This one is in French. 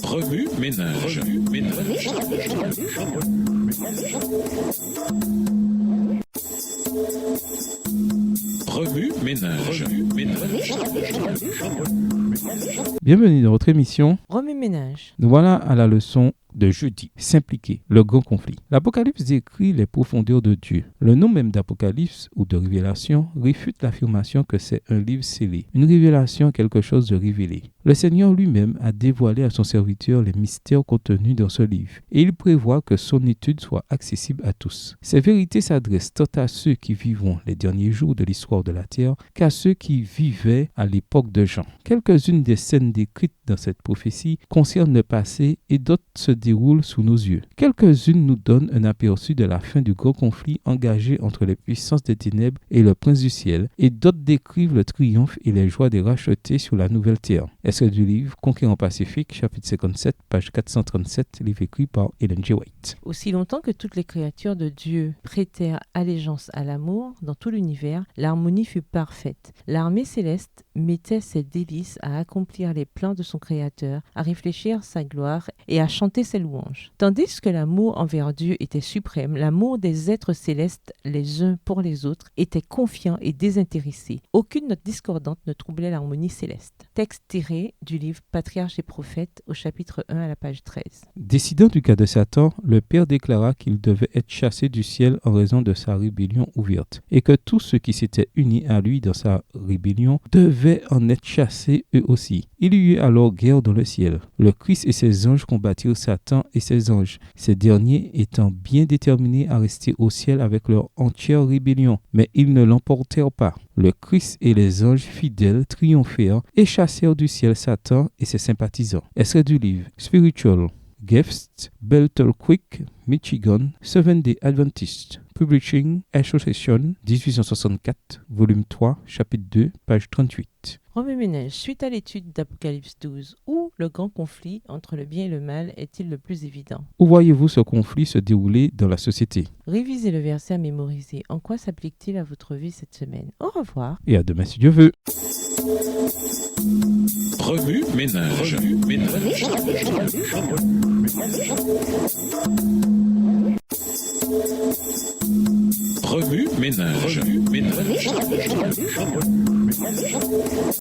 Remue ménage. Remue ménage. Bienvenue dans votre émission. Remue ménage. Nous voilà à la leçon de jeudi, s'impliquer, le grand conflit. L'Apocalypse décrit les profondeurs de Dieu. Le nom même d'Apocalypse ou de révélation réfute l'affirmation que c'est un livre scellé, une révélation, quelque chose de révélé. Le Seigneur lui-même a dévoilé à son serviteur les mystères contenus dans ce livre et il prévoit que son étude soit accessible à tous. Ces vérités s'adressent tant à ceux qui vivront les derniers jours de l'histoire de la terre qu'à ceux qui vivaient à l'époque de Jean. Quelques-unes des scènes décrites dans cette prophétie concernent le passé et d'autres se déroulent sous nos yeux. Quelques-unes nous donnent un aperçu de la fin du grand conflit engagé entre les puissances des ténèbres et le prince du ciel, et d'autres décrivent le triomphe et les joies des rachetés sur la nouvelle terre. Extrait du livre Conquérant Pacifique, chapitre 57, page 437, livre écrit par Ellen G. White. Aussi longtemps que toutes les créatures de Dieu prêtèrent allégeance à l'amour, dans tout l'univers, l'harmonie fut parfaite. L'armée céleste mettait ses délices à accomplir les plans de son Créateur, à réfléchir sa gloire et à chanter ses louanges. Tandis que l'amour envers Dieu était suprême, l'amour des êtres célestes les uns pour les autres était confiant et désintéressé. Aucune note discordante ne troublait l'harmonie céleste. Texte tiré du livre Patriarches et prophètes au chapitre 1 à la page 13. Décidant du cas de Satan, le Père déclara qu'il devait être chassé du ciel en raison de sa rébellion ouverte et que tous ceux qui s'étaient unis à lui dans sa rébellion devaient en être chassés eux aussi. Il y eut alors guerre dans le ciel. Le Christ et ses anges combattirent Satan et ses anges, ces derniers étant bien déterminés à rester au ciel avec leur entière rébellion, mais ils ne l'emportèrent pas. Le Christ et les anges fidèles triomphèrent et chassèrent du ciel Satan et ses sympathisants. Extrait du livre Spiritual Gifts, Bethel Creek, Michigan, Seventh-day Adventist Publishing Association, 1864, volume 3, chapitre 2, page 38. Remue ménage. Suite à l'étude d'Apocalypse 12, où le grand conflit entre le bien et le mal est-il le plus évident? Où voyez-vous ce conflit se dérouler dans la société? Révisez le verset à mémoriser. En quoi s'applique-t-il à votre vie cette semaine? Au revoir. Et à demain si Dieu veut. Remue ménage. Remue ménage.